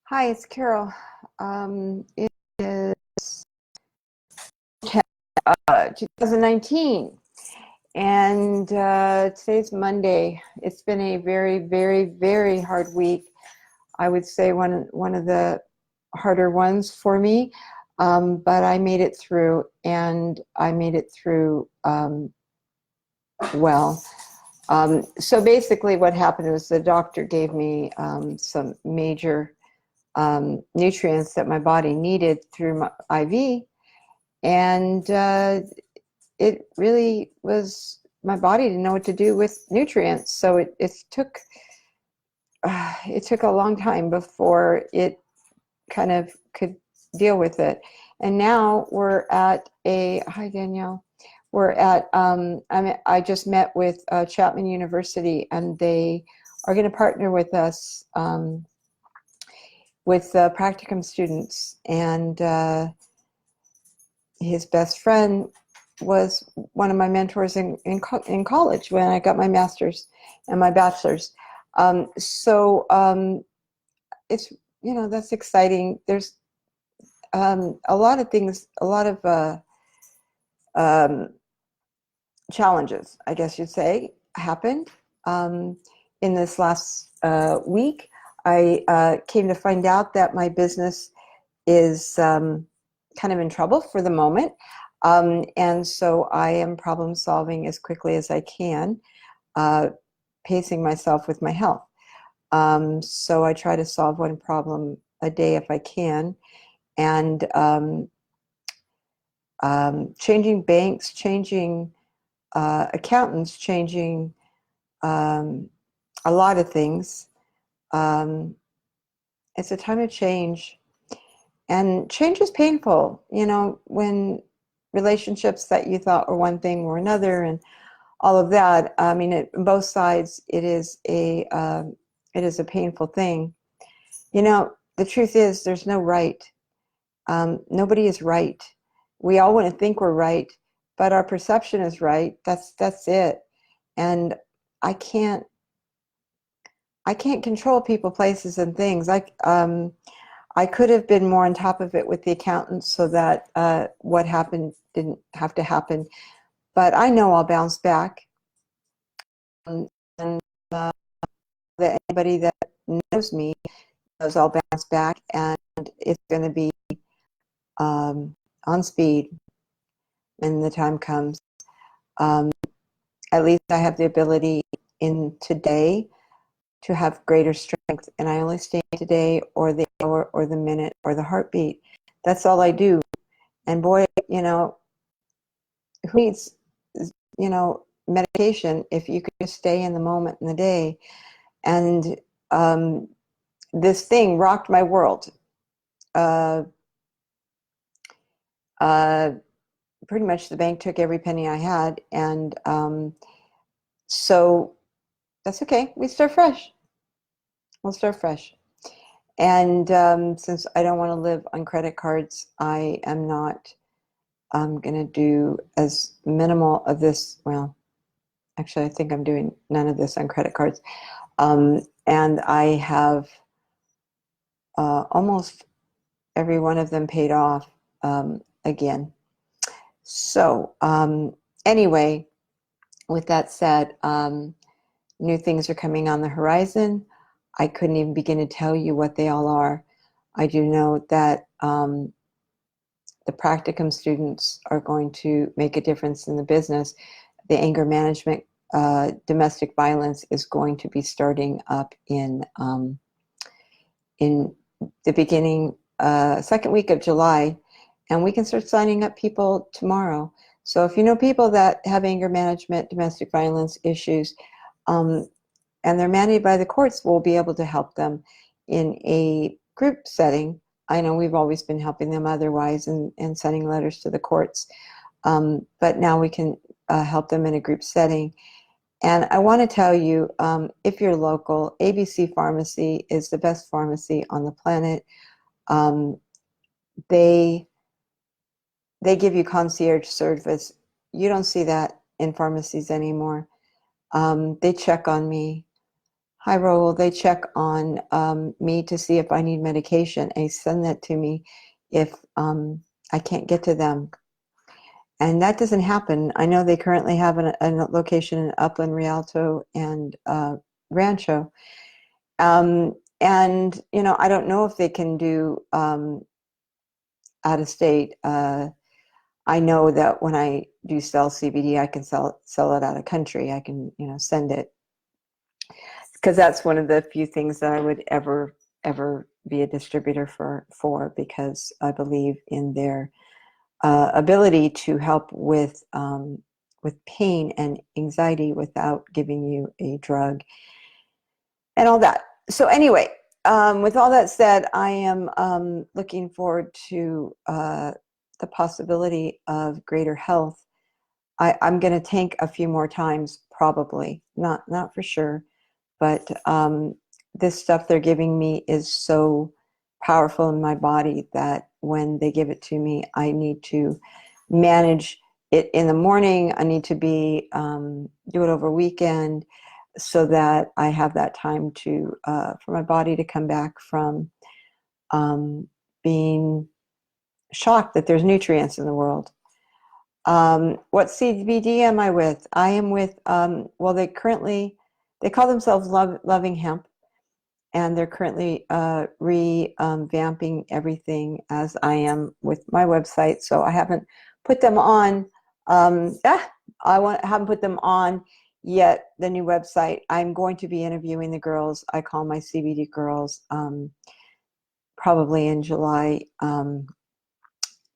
Hi, it's Carol. It is 2019, and today's Monday. It's been a very, very, very hard week. I would say one of the harder ones for me, but I made it through, and I made it through well. So basically, what happened was the doctor gave me some major nutrients that my body needed through my IV, and it really was, my body didn't know what to do with nutrients, so it took a long time before it kind of could deal with it. And now we're at a, hi Danielle, we're at I just met with Chapman University, and they are going to partner with us with practicum students, and his best friend was one of my mentors in college when I got my master's and my bachelor's. It's, that's exciting. There's a lot of things, a lot of challenges, I guess you'd say, happened in this last week. I came to find out that my business is kind of in trouble for the moment. And so I am problem solving as quickly as I can, pacing myself with my health. So I try to solve one problem a day if I can. And changing banks, changing accountants, changing a lot of things. It's a time of change. And change is painful, when relationships that you thought were one thing were another, and all of that. I mean, on both sides, it is a painful thing. The truth is, there's no right. Nobody is right. We all want to think we're right, but our perception is right. That's it. And I can't control people, places, and things. I could have been more on top of it with the accountants so that what happened didn't have to happen. But I know I'll bounce back. And that anybody that knows me knows I'll bounce back, and it's going to be on speed when the time comes. At least I have the ability in today to have greater strength, and I only stay today or the hour or the minute or the heartbeat. That's all I do. And boy, who needs, medication if you could just stay in the moment in the day? And this thing rocked my world. Pretty much the bank took every penny I had, and so that's okay. We start fresh. We'll start fresh. And since I don't want to live on credit cards, I am not going to do as minimal of this. Well, actually, I think I'm doing none of this on credit cards. And I have almost every one of them paid off again. So anyway, with that said, new things are coming on the horizon. I couldn't even begin to tell you what they all are. I do know that the practicum students are going to make a difference in the business. The anger management, domestic violence is going to be starting up in the beginning, second week of July, and we can start signing up people tomorrow. So if you know people that have anger management, domestic violence issues, and they're mandated by the courts, we'll be able to help them in a group setting. I know we've always been helping them otherwise and sending letters to the courts, but now we can help them in a group setting. And I want to tell you, if you're local, ABC Pharmacy is the best pharmacy on the planet. They give you concierge service. You don't see that in pharmacies anymore. They check on me. Hi, Raul. They check on me to see if I need medication. They send that to me if I can't get to them. And that doesn't happen. I know they currently have a location in Upland, Rialto, and Rancho. And, you know, I don't know if they can do out of state. I know that when I do sell CBD, I can sell it out of country. I can, you know, send it, because that's one of the few things that I would ever be a distributor for, because I believe in their ability to help with pain and anxiety without giving you a drug and all that. So anyway, with all that said, I am looking forward to the possibility of greater health. I'm going to tank a few more times, probably, not for sure, but this stuff they're giving me is so powerful in my body that when they give it to me, I need to manage it in the morning. I need to be do it over weekend, so that I have that time to for my body to come back from being shocked that there's nutrients in the world. What CBD am I with? I am with, well, they call themselves Loving Hemp, and they're currently revamping everything, as I am with my website. So I haven't put them on, haven't put them on yet, the new website. I'm going to be interviewing the girls. I call my CBD girls, probably in July,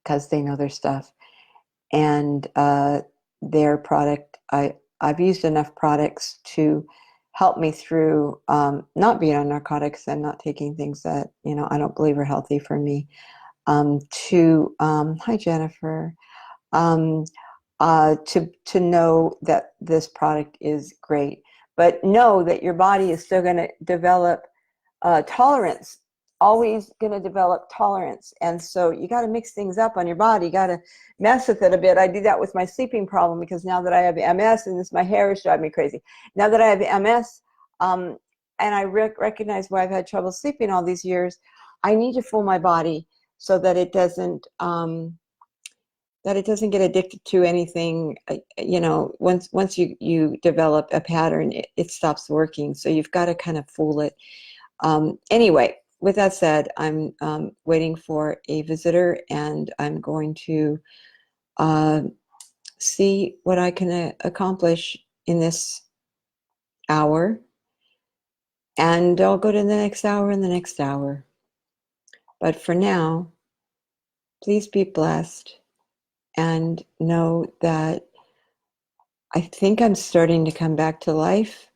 because they know their stuff. And their product, I've used enough products to help me through not being on narcotics and not taking things that, you know, I don't believe are healthy for me. Hi, Jennifer. To know that this product is great, but know that your body is still going to develop tolerance, always going to develop tolerance. And so you got to mix things up on your body. You got to mess with it a bit. I do that with my sleeping problem, because now that I have MS, and my hair is driving me crazy. Now that I have MS, and I recognize why I've had trouble sleeping all these years, I need to fool my body so that it doesn't get addicted to anything. You know, once you develop a pattern, it stops working. So you've got to kind of fool it. Anyway, with that said, I'm waiting for a visitor, and I'm going to see what I can accomplish in this hour. And I'll go to the next hour and the next hour. But for now, please be blessed and know that I think I'm starting to come back to life.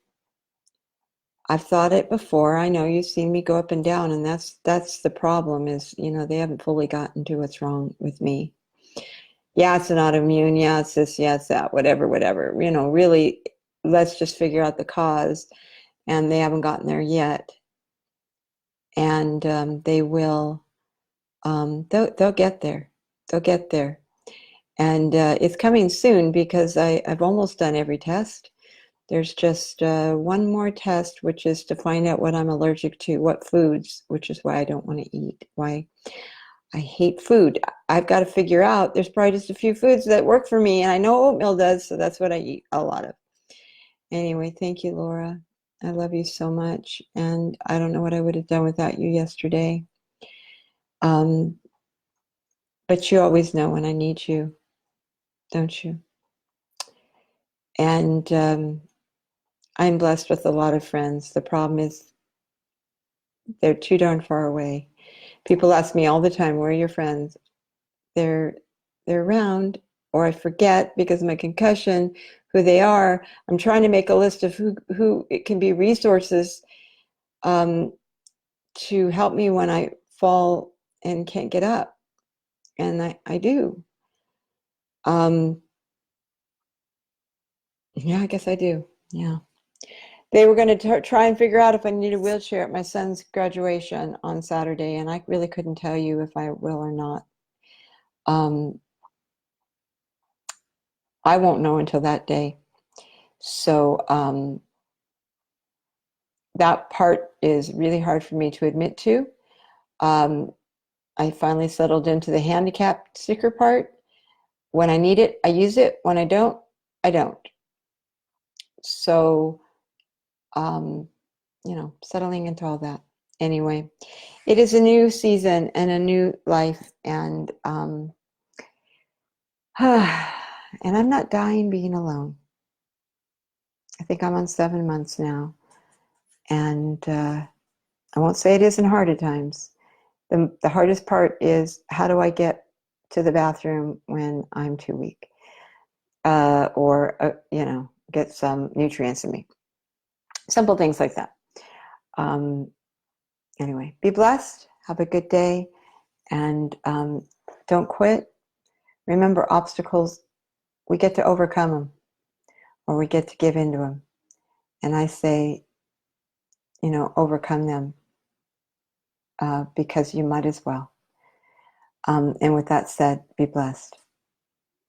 I've thought it before. I know you've seen me go up and down, and that's the problem, is, you know, they haven't fully gotten to what's wrong with me. Yeah, it's an autoimmune. Yeah, it's this. Yeah, it's that. Whatever. You know, really, let's just figure out the cause, and they haven't gotten there yet. And they will. They'll get there. They'll get there, and it's coming soon, because I've almost done every test. There's just one more test, which is to find out what I'm allergic to, what foods, which is why I don't want to eat, why I hate food. I've got to figure out, there's probably just a few foods that work for me, and I know oatmeal does, so that's what I eat a lot of. Anyway, thank you, Laura. I love you so much, and I don't know what I would have done without you yesterday. But you always know when I need you, don't you? And I'm blessed with a lot of friends. The problem is they're too darn far away. People ask me all the time, where are your friends? They're around, or I forget because of my concussion who they are. I'm trying to make a list of who it can be resources to help me when I fall and can't get up. And I do. Yeah, I guess I do. Yeah. They were going to try and figure out if I need a wheelchair at my son's graduation on Saturday, and I really couldn't tell you if I will or not. I won't know until that day. So that part is really hard for me to admit to. I finally settled into the handicap sticker part. When I need it, I use it. When I don't, I don't. So, settling into all that. Anyway, it is a new season and a new life, and and I'm not dying being alone. I think I'm on 7 months now, and I won't say it isn't hard at times. The hardest part is, how do I get to the bathroom when I'm too weak, or get some nutrients in me. Simple things like that. Anyway, be blessed. Have a good day, and don't quit. Remember, obstacles, we get to overcome them, or we get to give into them. And I say, overcome them, because you might as well. And with that said, be blessed.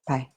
Bye.